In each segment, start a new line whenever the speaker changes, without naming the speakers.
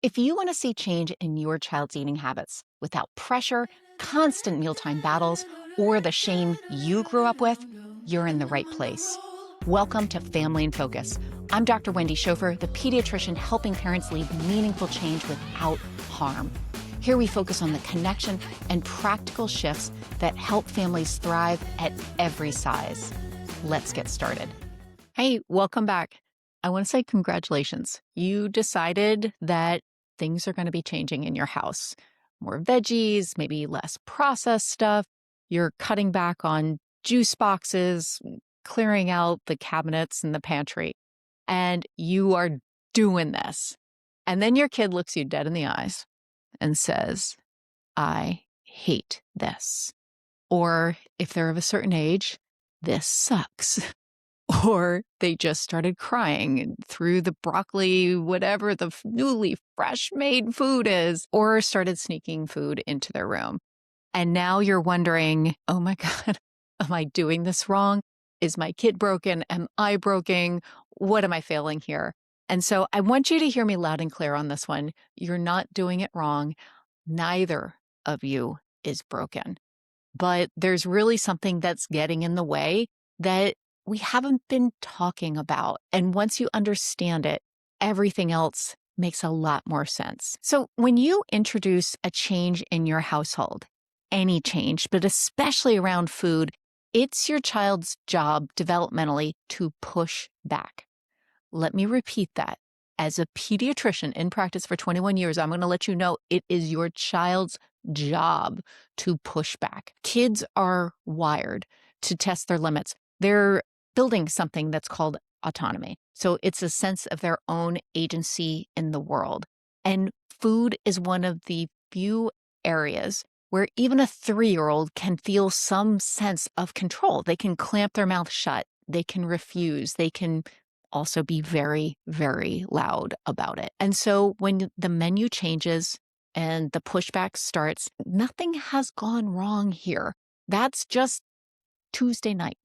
If you want to see change in your child's eating habits without pressure, constant mealtime battles, or the shame you grew up with, you're in the right place. Welcome to Family in Focus. I'm Dr. Wendy Schofer, the pediatrician helping parents lead meaningful change without harm. Here we focus on the connection and practical shifts that help families thrive at every size. Let's get started. Hey, welcome back. I want to say congratulations. You decided that things are going to be changing in your house. More veggies, maybe less processed stuff. You're cutting back on juice boxes, clearing out the cabinets in the pantry, and you are doing this. And then your kid looks you dead in the eyes and says, I hate this. Or if they're of a certain age, this sucks. Or they just started crying and threw the broccoli, whatever the newly fresh made food is, or started sneaking food into their room. And now you're wondering, oh my God, am I doing this wrong? Is my kid broken? Am I broken? What am I failing here? And so I want you to hear me loud and clear on this one. You're not doing it wrong. Neither of you is broken. But there's really something that's getting in the way that we haven't been talking about. And once you understand it, everything else makes a lot more sense. So when you introduce a change in your household, any change, but especially around food, it's your child's job developmentally to push back. Let me repeat that. As a pediatrician in practice for 21 years, I'm going to let you know it is your child's job to push back. Kids are wired to test their limits. They're building something that's called autonomy. So it's a sense of their own agency in the world. And food is one of the few areas where even a 3-year-old can feel some sense of control. They can clamp their mouth shut. They can refuse. They can also be very, very loud about it. And so when the menu changes and the pushback starts, nothing has gone wrong here. That's just Tuesday night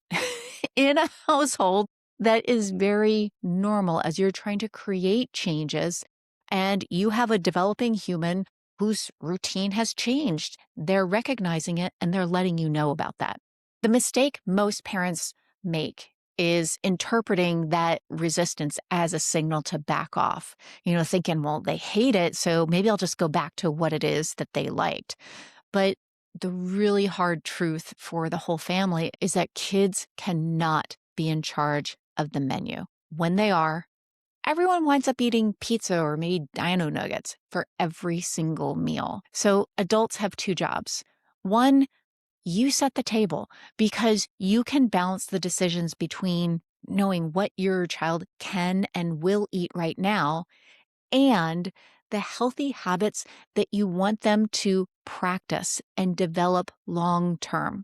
in a household that is very normal as you're trying to create changes and you have a developing human whose routine has changed. They're recognizing it and they're letting you know about that. The mistake most parents make is interpreting that resistance as a signal to back off, thinking, well, they hate it, so maybe I'll just go back to what it is that they liked. But the really hard truth for the whole family is that kids cannot be in charge of the menu. When they are, everyone winds up eating pizza or maybe dino nuggets for every single meal. So adults have two jobs. One, you set the table because you can balance the decisions between knowing what your child can and will eat right now and the healthy habits that you want them to practice and develop long term.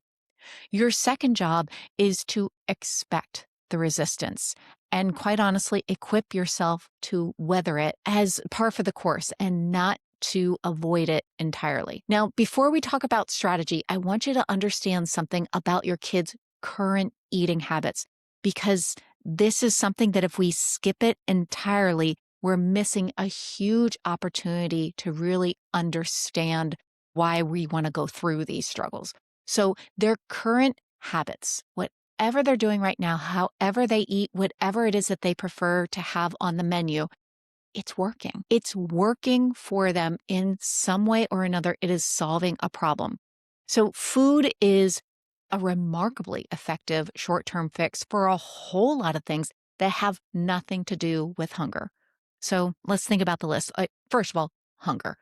Your second job is to expect the resistance and, quite honestly, equip yourself to weather it as par for the course and not to avoid it entirely. Now, before we talk about strategy, I want you to understand something about your kids' current eating habits, because this is something that if we skip it entirely, we're missing a huge opportunity to really understand why we want to go through these struggles. So their current habits, whatever they're doing right now, however they eat, whatever it is that they prefer to have on the menu, it's working. It's working for them in some way or another. It is solving a problem. So food is a remarkably effective short-term fix for a whole lot of things that have nothing to do with hunger. So let's think about the list. First of all, hunger.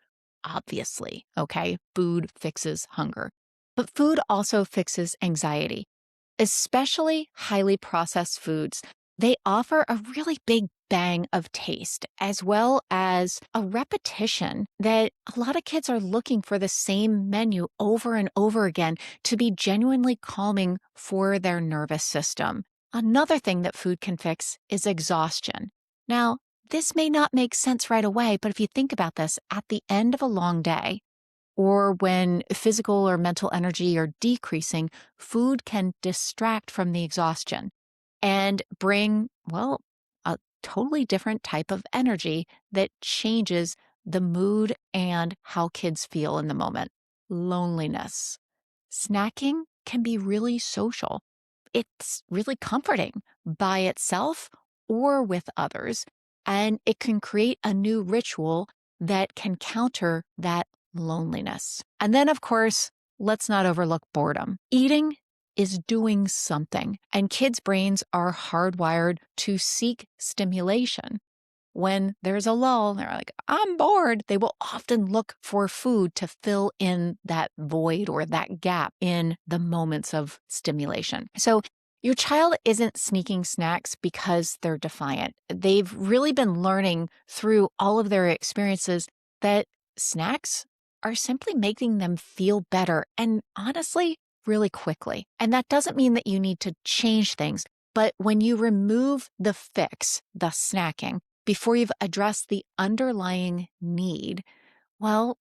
Obviously, okay? Food fixes hunger. But food also fixes anxiety, especially highly processed foods. They offer a really big bang of taste, as well as a repetition that a lot of kids are looking for the same menu over and over again to be genuinely calming for their nervous system. Another thing that food can fix is exhaustion. Now, this may not make sense right away, but if you think about this, at the end of a long day, or when physical or mental energy are decreasing, food can distract from the exhaustion and bring, a totally different type of energy that changes the mood and how kids feel in the moment. Loneliness. Snacking can be really social. It's really comforting by itself or with others, and it can create a new ritual that can counter that loneliness. And then, of course, let's not overlook boredom. Eating is doing something, and kids' brains are hardwired to seek stimulation. When there's a lull, they're like, I'm bored. They will often look for food to fill in that void or that gap in the moments of stimulation. So your child isn't sneaking snacks because they're defiant. They've really been learning through all of their experiences that snacks are simply making them feel better and honestly, really quickly. And that doesn't mean that you need to change things. But when you remove the fix, the snacking, before you've addressed the underlying need, well,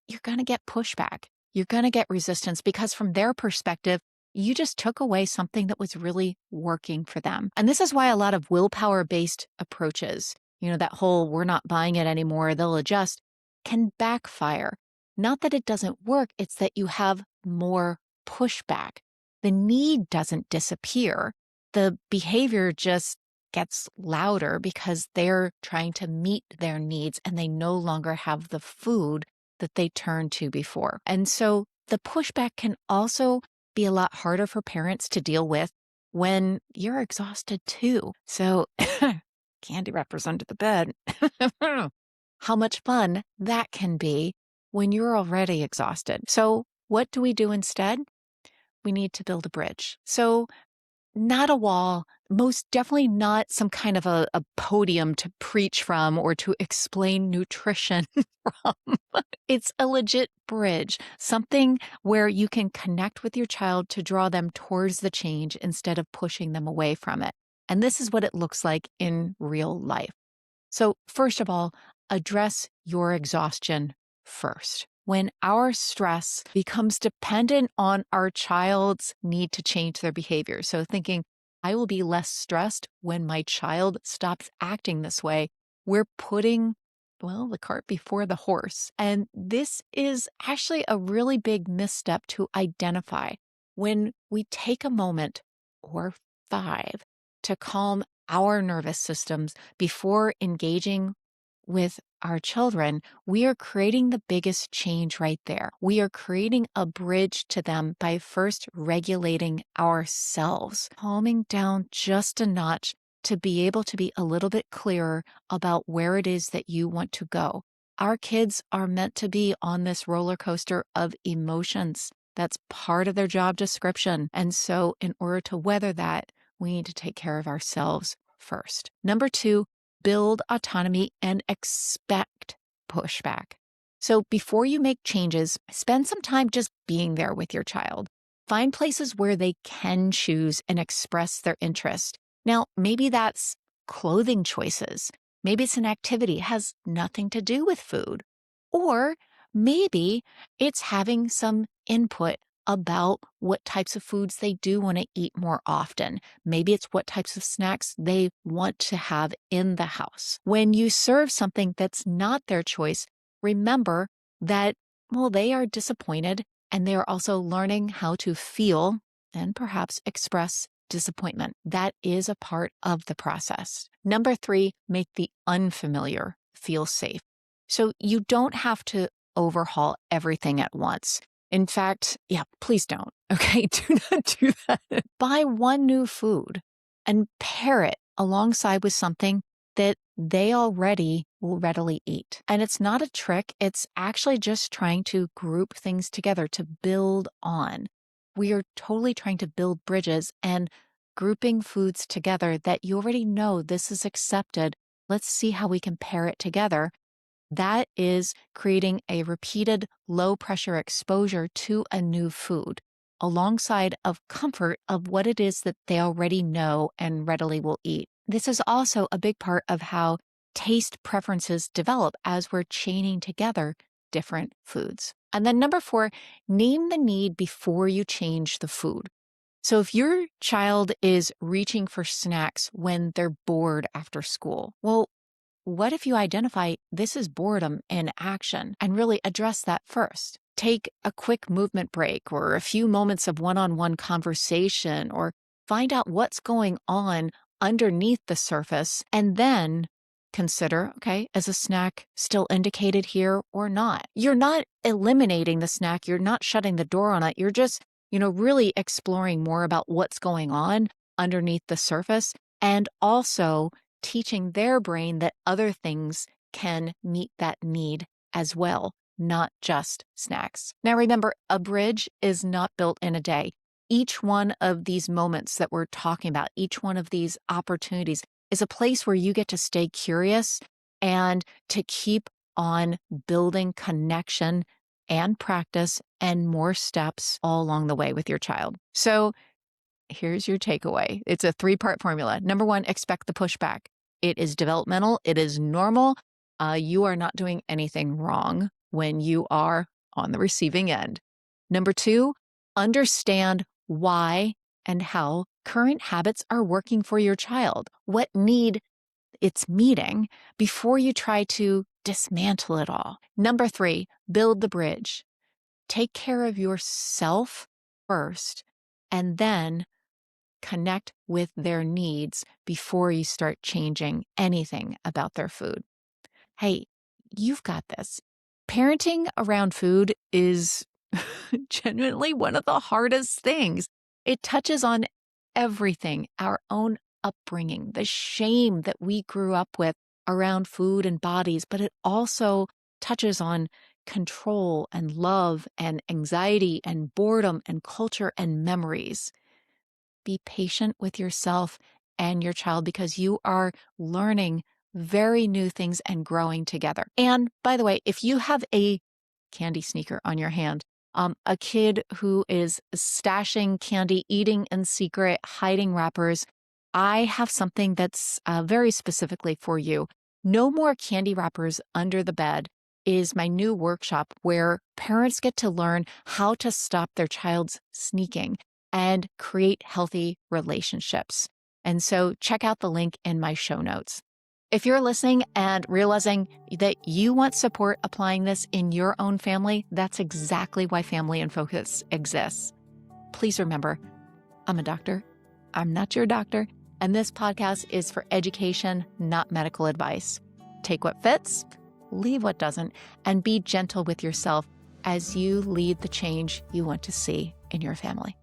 you're going to get pushback. You're going to get resistance because from their perspective, you just took away something that was really working for them. And this is why a lot of willpower-based approaches, that whole we're not buying it anymore, they'll adjust, can backfire. Not that it doesn't work, it's that you have more pushback. The need doesn't disappear. The behavior just gets louder because they're trying to meet their needs and they no longer have the food that they turned to before. And so the pushback can also be a lot harder for parents to deal with when you're exhausted too. So candy wrappers under the bed. How much fun that can be when you're already exhausted. So what do we do instead? We need to build a bridge. So not a wall, most definitely not some kind of a podium to preach from or to explain nutrition from. It's a legit bridge, something where you can connect with your child to draw them towards the change instead of pushing them away from it. And this is what it looks like in real life. So, first of all, address your exhaustion first. When our stress becomes dependent on our child's need to change their behavior, so thinking, I will be less stressed when my child stops acting this way, we're putting, the cart before the horse. And this is actually a really big misstep to identify. When we take a moment or 5 to calm our nervous systems before engaging with our children, we are creating the biggest change right there. We are creating a bridge to them by first regulating ourselves, calming down just a notch to be able to be a little bit clearer about where it is that you want to go. Our kids are meant to be on this roller coaster of emotions. That's part of their job description. And so in order to weather that, we need to take care of ourselves first. Number 2, build autonomy and expect pushback. So before you make changes, spend some time just being there with your child. Find places where they can choose and express their interest. Now, maybe that's clothing choices. Maybe it's an activity, it has nothing to do with food. Or maybe it's having some input about what types of foods they do want to eat more often. Maybe it's what types of snacks they want to have in the house. When you serve something that's not their choice, remember that, they are disappointed and they are also learning how to feel and perhaps express disappointment. That is a part of the process. Number 3, make the unfamiliar feel safe. So you don't have to overhaul everything at once. In fact, please don't. Okay, do not do that. Buy one new food and pair it alongside with something that they already will readily eat. And it's not a trick. It's actually just trying to group things together to build on. We are totally trying to build bridges and grouping foods together that you already know this is accepted. Let's see how we can pair it together. That is creating a repeated low pressure exposure to a new food alongside of comfort of what it is that they already know and readily will eat. This is also a big part of how taste preferences develop as we're chaining together different foods. And then number 4, name the need before you change the food. So if your child is reaching for snacks when they're bored after school, what if you identify this is boredom in action and really address that first? Take a quick movement break or a few moments of one-on-one conversation, or find out what's going on underneath the surface, and then consider, okay, is a snack still indicated here or not? You're not eliminating the snack. You're not shutting the door on it. You're just, really exploring more about what's going on underneath the surface, and also teaching their brain that other things can meet that need as well, not just snacks. Now, remember, a bridge is not built in a day. Each one of these moments that we're talking about, each one of these opportunities is a place where you get to stay curious and to keep on building connection and practice and more steps all along the way with your child. So here's your takeaway. It's a 3-part formula. Number 1, expect the pushback. It is developmental. It is normal. You are not doing anything wrong when you are on the receiving end. Number 2, understand why and how current habits are working for your child, what need it's meeting before you try to dismantle it all. Number 3, build the bridge. Take care of yourself first, and then connect with their needs before you start changing anything about their food. Hey, you've got this. Parenting around food is genuinely one of the hardest things. It touches on everything, our own upbringing, the shame that we grew up with around food and bodies, but it also touches on control and love and anxiety and boredom and culture and memories. Be patient with yourself and your child, because you are learning very new things and growing together. And by the way, if you have a candy sneaker on your hand, a kid who is stashing candy, eating in secret, hiding wrappers, I have something that's very specifically for you. No More Candy Wrappers Under the Bed is my new workshop where parents get to learn how to stop their child's sneaking and create healthy relationships. And so check out the link in my show notes. If you're listening and realizing that you want support applying this in your own family, that's exactly why Family in Focus exists. Please remember, I'm a doctor. I'm not your doctor. And this podcast is for education, not medical advice. Take what fits, leave what doesn't, and be gentle with yourself as you lead the change you want to see in your family.